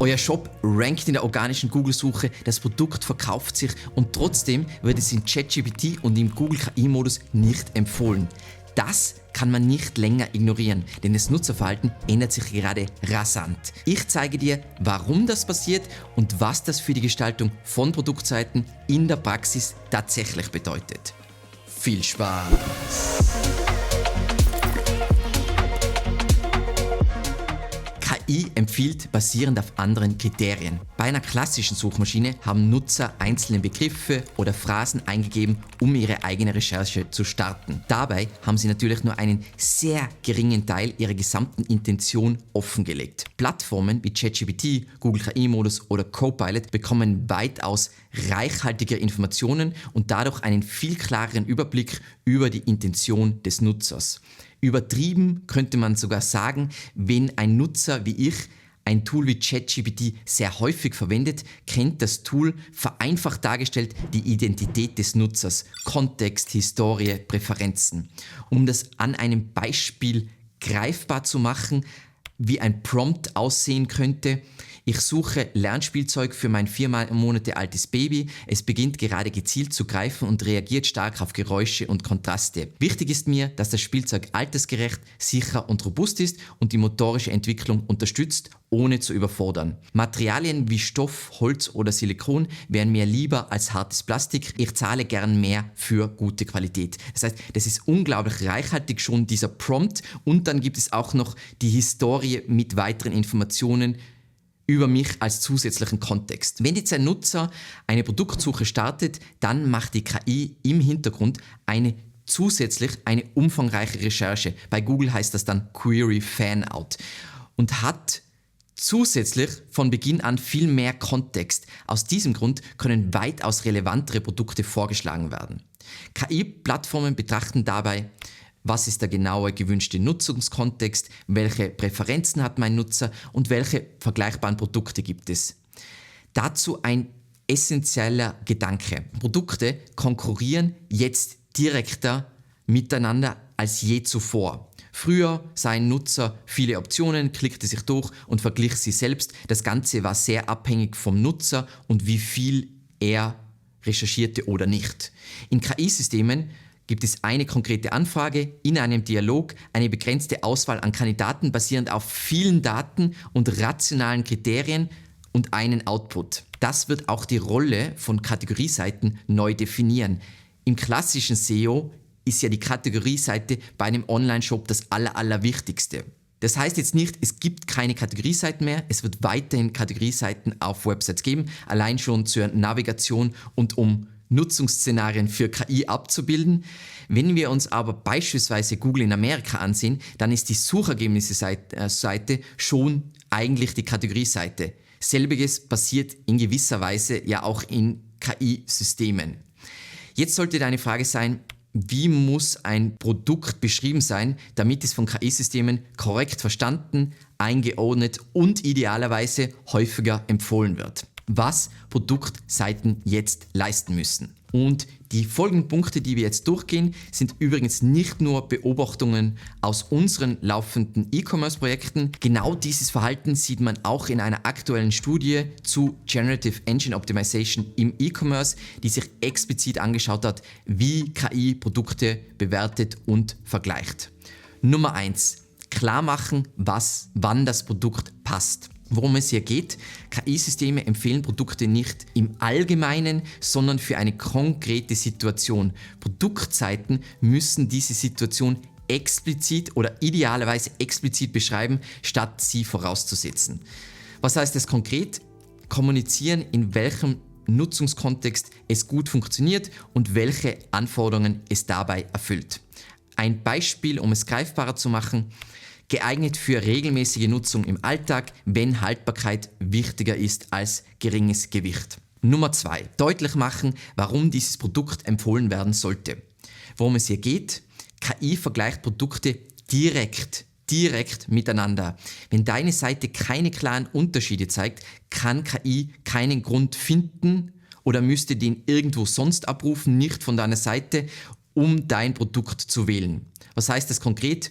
Euer Shop rankt in der organischen Google-Suche, das Produkt verkauft sich und trotzdem wird es in ChatGPT und im Google KI-Modus nicht empfohlen. Das kann man nicht länger ignorieren, denn das Nutzerverhalten ändert sich gerade rasant. Ich zeige dir, warum das passiert und was das für die Gestaltung von Produktseiten in der Praxis tatsächlich bedeutet. Viel Spaß! KI empfiehlt basierend auf anderen Kriterien. Bei einer klassischen Suchmaschine haben Nutzer einzelne Begriffe oder Phrasen eingegeben, um ihre eigene Recherche zu starten. Dabei haben sie natürlich nur einen sehr geringen Teil ihrer gesamten Intention offengelegt. Plattformen wie ChatGPT, Google KI-Modus oder Copilot bekommen weitaus reichhaltiger Informationen und dadurch einen viel klareren Überblick über die Intention des Nutzers. Übertrieben könnte man sogar sagen, wenn ein Nutzer wie ich ein Tool wie ChatGPT sehr häufig verwendet, kennt das Tool vereinfacht dargestellt die Identität des Nutzers, Kontext, Historie, Präferenzen. Um das an einem Beispiel greifbar zu machen, wie ein Prompt aussehen könnte: Ich suche Lernspielzeug für mein 4 Monate altes Baby. Es beginnt gerade gezielt zu greifen und reagiert stark auf Geräusche und Kontraste. Wichtig ist mir, dass das Spielzeug altersgerecht, sicher und robust ist und die motorische Entwicklung unterstützt, ohne zu überfordern. Materialien wie Stoff, Holz oder Silikon wären mir lieber als hartes Plastik. Ich zahle gern mehr für gute Qualität. Das heißt, das ist unglaublich reichhaltig schon, dieser Prompt. Und dann gibt es auch noch die Historie mit weiteren Informationen über mich als zusätzlichen Kontext. Wenn jetzt ein Nutzer eine Produktsuche startet, dann macht die KI im Hintergrund zusätzlich eine umfangreiche Recherche. Bei Google heißt das dann Query Fanout und hat zusätzlich von Beginn an viel mehr Kontext. Aus diesem Grund können weitaus relevantere Produkte vorgeschlagen werden. KI-Plattformen betrachten dabei: Was ist der genaue gewünschte Nutzungskontext? Welche Präferenzen hat mein Nutzer und welche vergleichbaren Produkte gibt es? Dazu ein essentieller Gedanke. Produkte konkurrieren jetzt direkter miteinander als je zuvor. Früher sah ein Nutzer viele Optionen, klickte sich durch und verglich sie selbst. Das Ganze war sehr abhängig vom Nutzer und wie viel er recherchierte oder nicht. In KI-Systemen gibt es eine konkrete Anfrage in einem Dialog, eine begrenzte Auswahl an Kandidaten basierend auf vielen Daten und rationalen Kriterien und einen Output. Das wird auch die Rolle von Kategorieseiten neu definieren. Im klassischen SEO ist ja die Kategorieseite bei einem Online-Shop das Allerwichtigste. Das heißt jetzt nicht, es gibt keine Kategorieseiten mehr, es wird weiterhin Kategorieseiten auf Websites geben, allein schon zur Navigation und um Nutzungsszenarien für KI abzubilden. Wenn wir uns aber beispielsweise Google in Amerika ansehen, dann ist die Suchergebnisse-Seite schon eigentlich die Kategorieseite. Selbiges passiert in gewisser Weise ja auch in KI-Systemen. Jetzt sollte deine Frage sein: Wie muss ein Produkt beschrieben sein, damit es von KI-Systemen korrekt verstanden, eingeordnet und idealerweise häufiger empfohlen wird? Was Produktseiten jetzt leisten müssen. Und die folgenden Punkte, die wir jetzt durchgehen, sind übrigens nicht nur Beobachtungen aus unseren laufenden E-Commerce-Projekten. Genau dieses Verhalten sieht man auch in einer aktuellen Studie zu Generative Engine Optimization im E-Commerce, die sich explizit angeschaut hat, wie KI Produkte bewertet und vergleicht. Nummer 1. Klar machen, wann das Produkt passt. Worum es hier geht: KI-Systeme empfehlen Produkte nicht im Allgemeinen, sondern für eine konkrete Situation. Produktseiten müssen diese Situation explizit oder idealerweise explizit beschreiben, statt sie vorauszusetzen. Was heißt das konkret? Kommunizieren, in welchem Nutzungskontext es gut funktioniert und welche Anforderungen es dabei erfüllt. Ein Beispiel, um es greifbarer zu machen: Geeignet für regelmäßige Nutzung im Alltag, wenn Haltbarkeit wichtiger ist als geringes Gewicht. Nummer 2. Deutlich machen, warum dieses Produkt empfohlen werden sollte. Worum es hier geht: KI vergleicht Produkte direkt miteinander. Wenn deine Seite keine klaren Unterschiede zeigt, kann KI keinen Grund finden oder müsste den irgendwo sonst abrufen, nicht von deiner Seite, um dein Produkt zu wählen. Was heißt das konkret?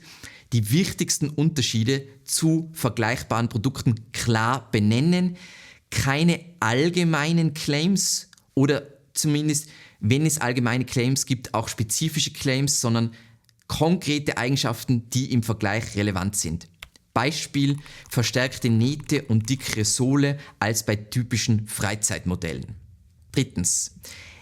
die wichtigsten Unterschiede zu vergleichbaren Produkten klar benennen, keine allgemeinen Claims oder zumindest, wenn es allgemeine Claims gibt, auch spezifische Claims, sondern konkrete Eigenschaften, die im Vergleich relevant sind. Beispiel: verstärkte Nähte und dickere Sohle als bei typischen Freizeitmodellen. Drittens: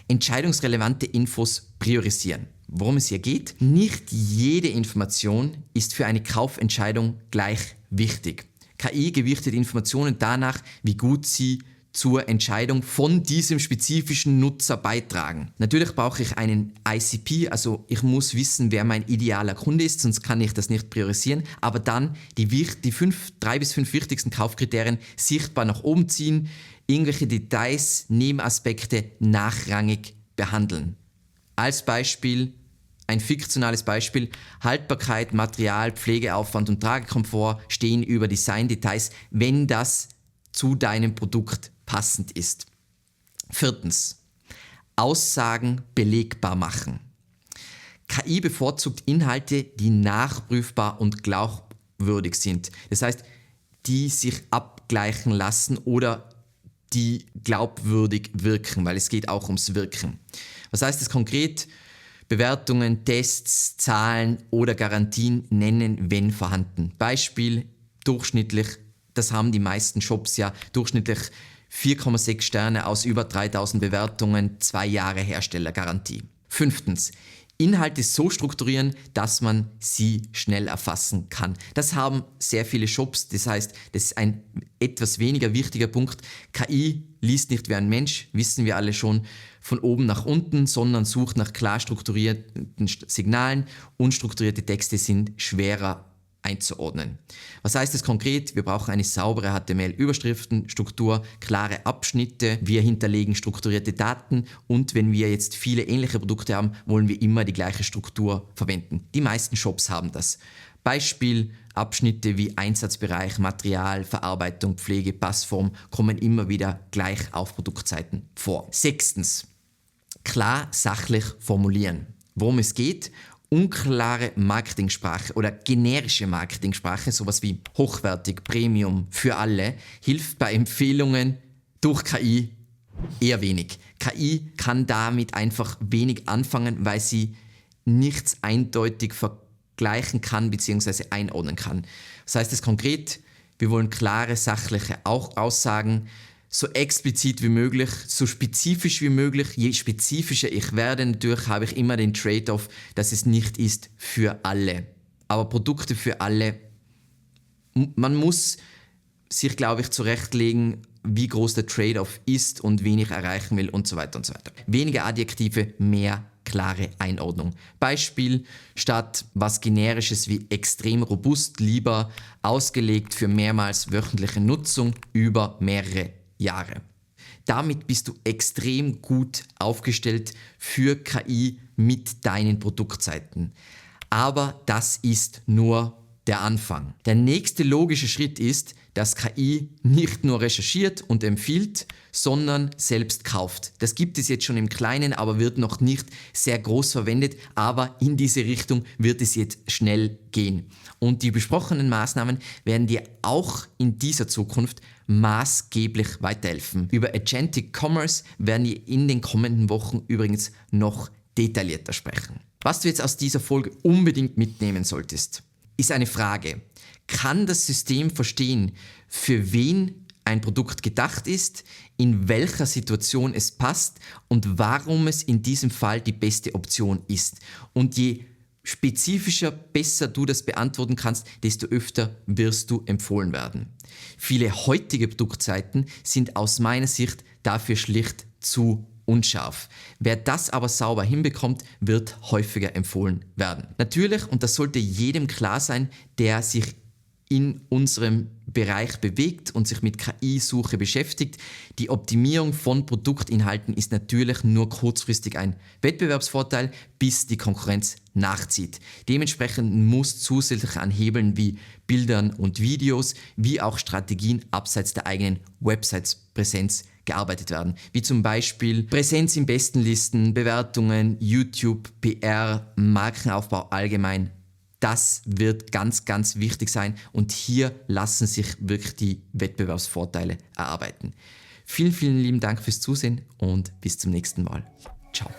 entscheidungsrelevante Infos priorisieren. Worum es hier geht: nicht jede Information ist für eine Kaufentscheidung gleich wichtig. KI gewichtet Informationen danach, wie gut sie zur Entscheidung von diesem spezifischen Nutzer beitragen. Natürlich brauche ich einen ICP, also ich muss wissen, wer mein idealer Kunde ist, sonst kann ich das nicht priorisieren, aber dann die 3 bis 5 wichtigsten Kaufkriterien sichtbar nach oben ziehen, irgendwelche Details, Nebenaspekte nachrangig behandeln. Als Beispiel, ein fiktionales Beispiel: Haltbarkeit, Material, Pflegeaufwand und Tragekomfort stehen über Designdetails, wenn das zu deinem Produkt passend ist. Viertens: Aussagen belegbar machen. KI bevorzugt Inhalte, die nachprüfbar und glaubwürdig sind. Das heißt, die sich abgleichen lassen oder die glaubwürdig wirken, weil es geht auch ums Wirken. Was heißt das konkret? Bewertungen, Tests, Zahlen oder Garantien nennen, wenn vorhanden. Beispiel: durchschnittlich, das haben die meisten Shops ja, durchschnittlich 4,6 Sterne aus über 3000 Bewertungen, 2 Jahre Herstellergarantie. Fünftens: Inhalte so strukturieren, dass man sie schnell erfassen kann. Das haben sehr viele Shops, das heißt, das ist ein etwas weniger wichtiger Punkt. KI liest nicht wie ein Mensch, wissen wir alle schon, von oben nach unten, sondern sucht nach klar strukturierten Signalen. Unstrukturierte Texte sind schwerer einzuordnen. Was heißt das konkret? Wir brauchen eine saubere HTML-Überschriftenstruktur, klare Abschnitte, wir hinterlegen strukturierte Daten und wenn wir jetzt viele ähnliche Produkte haben, wollen wir immer die gleiche Struktur verwenden. Die meisten Shops haben das. Beispiel: Abschnitte wie Einsatzbereich, Material, Verarbeitung, Pflege, Passform kommen immer wieder gleich auf Produktseiten vor. Sechstens: klar sachlich formulieren. Worum es geht: unklare Marketingsprache oder generische Marketingsprache, sowas wie hochwertig, Premium, für alle, hilft bei Empfehlungen durch KI eher wenig. KI kann damit einfach wenig anfangen, weil sie nichts eindeutig vergleichen kann bzw. einordnen kann. Das heißt es konkret: wir wollen klare, sachliche Aussagen, so explizit wie möglich, so spezifisch wie möglich. Je spezifischer ich werde, natürlich habe ich immer den Trade-off, dass es nicht ist für alle. Aber Produkte für alle, man muss sich, glaube ich, zurechtlegen, wie groß der Trade-off ist und wen ich erreichen will und so weiter und so weiter. Weniger Adjektive, mehr klare Einordnung. Beispiel: statt was Generisches wie extrem robust, lieber ausgelegt für mehrmals wöchentliche Nutzung über mehrere Jahre. Damit bist du extrem gut aufgestellt für KI mit deinen Produktseiten. Aber das ist nur der Anfang. Der nächste logische Schritt ist, dass KI nicht nur recherchiert und empfiehlt, sondern selbst kauft. Das gibt es jetzt schon im Kleinen, aber wird noch nicht sehr groß verwendet, aber in diese Richtung wird es jetzt schnell gehen. Und die besprochenen Maßnahmen werden dir auch in dieser Zukunft maßgeblich weiterhelfen. Über Agentic Commerce werden wir in den kommenden Wochen übrigens noch detaillierter sprechen. Was du jetzt aus dieser Folge unbedingt mitnehmen solltest, ist eine Frage: Kann das System verstehen, für wen ein Produkt gedacht ist, in welcher Situation es passt und warum es in diesem Fall die beste Option ist? Und je spezifischer, besser du das beantworten kannst, desto öfter wirst du empfohlen werden. Viele heutige Produktseiten sind aus meiner Sicht dafür schlicht zu unscharf. Wer das aber sauber hinbekommt, wird häufiger empfohlen werden. Natürlich, und das sollte jedem klar sein, der sich in unserem Bereich bewegt und sich mit KI-Suche beschäftigt, die Optimierung von Produktinhalten ist natürlich nur kurzfristig ein Wettbewerbsvorteil, bis die Konkurrenz nachzieht. Dementsprechend muss zusätzlich an Hebeln wie Bildern und Videos, wie auch Strategien abseits der eigenen Websites-Präsenz gearbeitet werden. Wie zum Beispiel Präsenz in Bestenlisten, Bewertungen, YouTube, PR, Markenaufbau allgemein Das wird ganz, ganz wichtig sein und hier lassen sich wirklich die Wettbewerbsvorteile erarbeiten. Vielen, vielen lieben Dank fürs Zusehen und bis zum nächsten Mal. Ciao.